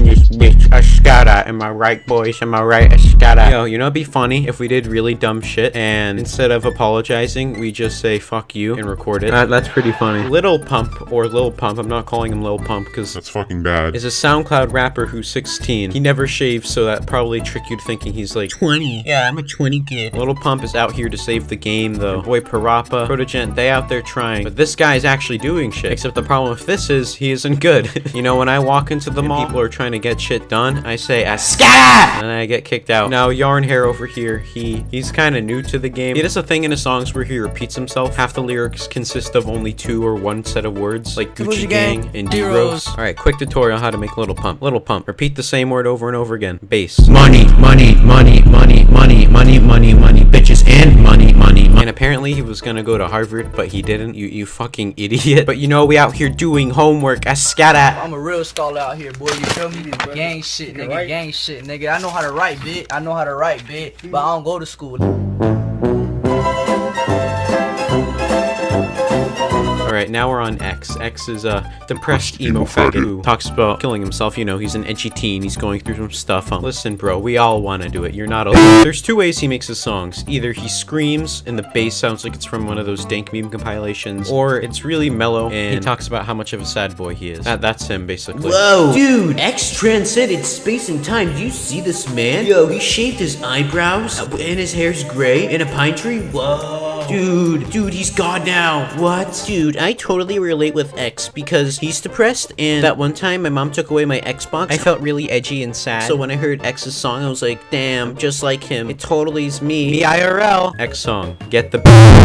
this bitch Escada. Am I right, boys? Am I right, Escada? Yo, you know, it'd be funny if we did really dumb shit and instead of apologizing, we just say fuck you and record it. That's pretty funny. Little Pump, or Lil Pump, I'm not calling him Lil Pump because that's fucking bad, is a SoundCloud rapper who's 16. He never shaves, so that probably tricked you to thinking he's like 20. Yeah, I'm a 20 kid. Little Pump is out here to save the game, though. Boy Parappa, Protogent, they out there trying. But this guy's actually doing shit. Except the problem with this is, he isn't good. You know, when I walk into the mall, people are trying to get shit done, I say, Escada! And I get kicked out. Now, Yarn Hair over here, he's kind of new to the game. He does a thing in his songs where he repeats himself. Half the lyrics consist of only 2 or 1 set of words, like Gucci Gang and D-Rose. Alright, quick tutorial how to make Little Pump. Little Pump. Repeat the same word over and over again. Bass. Money, money, money, money, money, money, money, money, bitches and money, money, money. And apparently he was gonna go to Harvard, but he didn't. You fucking idiot. But you know, we out here doing homework. Escada. I'm a real scholar out here, boy. You feel me? Gang shit, nigga. Right? Gang shit, nigga. I know how to write, bitch. I know how to write, bitch. But I don't go to school. Alright, now we're on X. X is a depressed emo faggot who talks about killing himself. You know, he's an edgy teen. He's going through some stuff. Listen, bro, we all want to do it. You're not alone. There's 2 ways he makes his songs. Either he screams and the bass sounds like it's from one of those dank meme compilations, or it's really mellow and he talks about how much of a sad boy he is. That's him, basically. Whoa, dude, X transcended space and time. Do you see this man? Yo, he shaved his eyebrows and his hair's gray in a pine tree. Whoa. Dude, he's God now. What? Dude, I totally relate with X because he's depressed, and that one time my mom took away my Xbox, I felt really edgy and sad. So when I heard X's song, I was like, damn, just like him. It totally is me. IRL. X song. Get the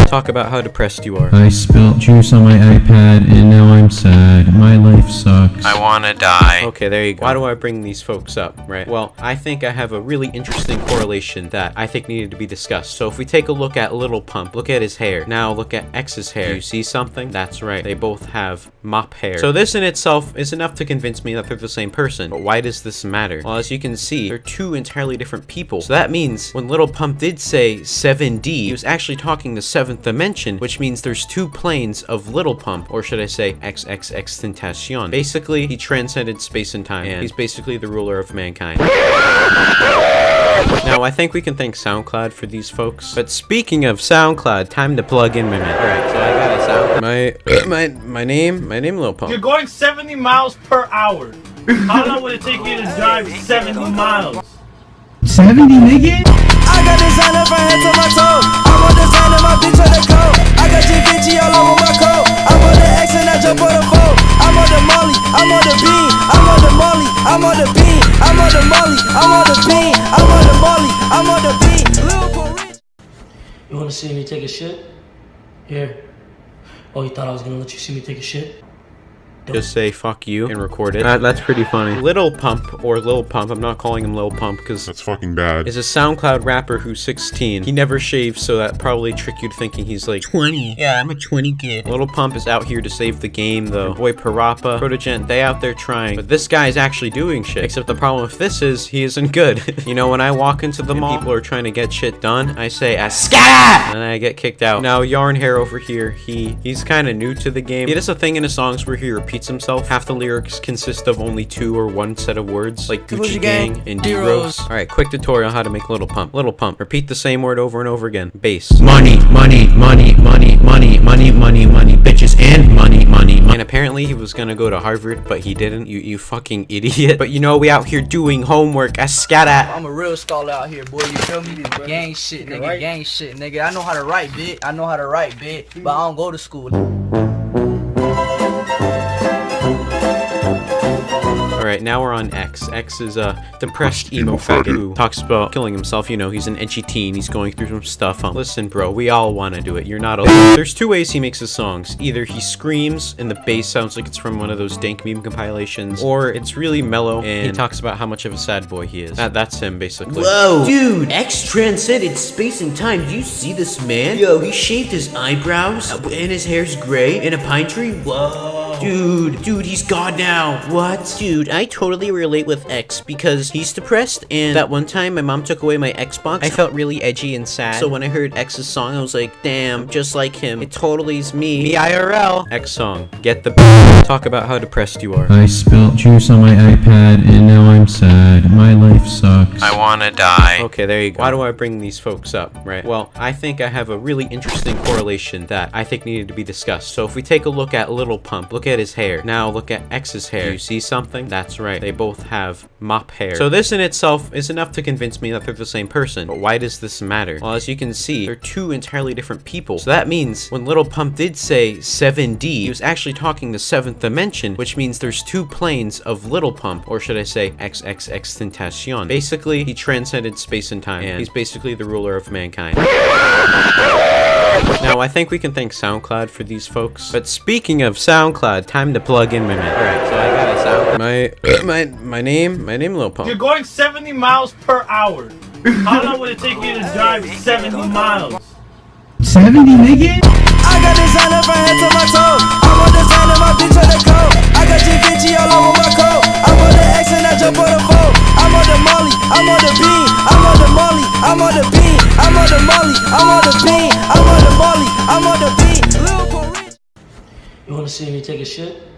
talk about how depressed you are. I spilled juice on my iPad and now I'm sad. My life sucks. I wanna die. Okay, there you go. Why do I bring these folks up, right? Well, I think I have a really interesting correlation that I think needed to be discussed. So if we take a look at Little Pump, look at his hair. Now look at X's hair. Do you see something? That's right. They both have mop hair. So this in itself is enough to convince me that they're the same person. But why does this matter? Well, as you can see, they're 2 entirely different people. So that means when Little Pump did say 7D, he was actually talking the 7th dimension, which means there's 2 planes of Little Pump, or should I say XXX Tentacion. Basically, he transcended space and time, and he's basically the ruler of mankind. Now, I think we can thank SoundCloud for these folks. But speaking of SoundCloud, time to plug in my man. Alright, so I got a SoundCloud. My name Lil Pump. You're going 70 miles per hour. How long would it take you to drive 70 miles? 70, nigga? I got designer from head to my toe. I want designer, my bitch on the coat. I got GVG all over my coat. I'm on the X and I jump on the boat. I'm on the molly, I'm on the bean. I'm on the molly, I'm on the bean. I'm on the molly, I'm on the bean. I'm on the molly, I'm on the bean. You wanna see me take a shit? Here. Oh, you thought I was gonna let you see me take a shit? Just say fuck you and record it. That's pretty funny. Little Pump, or Lil Pump, I'm not calling him Lil Pump because that's fucking bad, is a SoundCloud rapper who's 16. He never shaves, so that probably tricked you to thinking he's like 20. Yeah, I'm a 20 kid. Little Pump is out here to save the game, though. Boy Parappa, Protogent, they out there trying. But this guy's actually doing shit. Except the problem with this is, he isn't good. You know, when I walk into the mall, people are trying to get shit done, I say, Escada! And I get kicked out. Now, Yarn Hair over here, he's kind of new to the game. He does a thing in his songs where he repeats himself. Half the lyrics consist of only 2 or 1 set of words, like Gucci Gang and D-Rose. Alright, quick tutorial how to make Little Pump. Little Pump. Repeat the same word over and over again. Bass. Money, money, money, money, money, money, money, money, bitches and money, money, money. And apparently he was gonna go to Harvard, but he didn't. You fucking idiot. But you know, we out here doing homework. Escada. I'm a real scholar out here, boy. You feel me? Gang shit, nigga. Right? Gang shit, nigga. I know how to write, bitch. I know how to write, bitch. But I don't go to school. Alright, now we're on X. X is a depressed emo faggot who talks about killing himself. You know, he's an edgy teen. He's going through some stuff. Listen, bro, we all want to do it. You're not alone. There's 2 ways he makes his songs. Either he screams and the bass sounds like it's from one of those dank meme compilations, or it's really mellow and he talks about how much of a sad boy he is. That's him, basically. Whoa, dude, X transcended space and time. Do you see this man? Yo, he shaved his eyebrows and his hair's gray in a pine tree. Whoa. Dude, he's God now. What? Dude, I totally relate with X because he's depressed, and that one time my mom took away my Xbox, I felt really edgy and sad. so when I heard X's song, I was like, damn, just like him. It totally is me. Me IRL. X song. Get the talk about how depressed you are. I spilled juice on my iPad and now I'm sad. My life sucks. I wanna die. Okay, there you go. Why do I bring these folks up, right? Well, I think I have a really interesting correlation that I think needed to be discussed. So if we take a look at Little Pump, look at his hair. Now look at X's hair. Do you see something? That's right. They both have mop hair. So this in itself is enough to convince me that they're the same person. But why does this matter? Well, as you can see, they're two entirely different people. So that means when Little Pump did say 7D, he was actually talking the 7th dimension, which means there's two planes of Little Pump, or should I say XXX Tentacion. Basically, he transcended space and time, and he's basically the ruler of mankind. Now, I think we can thank SoundCloud for these folks. But speaking of SoundCloud, time to plug in my man. Alright, so I got a SoundCloud. My name Lil Pump. You're going 70 miles per hour. How long would it take you to drive 70 miles? 70, nigga? I got designer from head to my toe. I'm on designer, my bitch on the coat. I got Vinci all over my coat. I'm on the X and I jump on the boat. I'm on the Molly, I'm on the bean. I'm on the Molly, I'm on the bean. I'm on the Molly, I'm on the bean. I'm on the Molly, I'm on the bean. Lil' Paris. You wanna see me take a shit?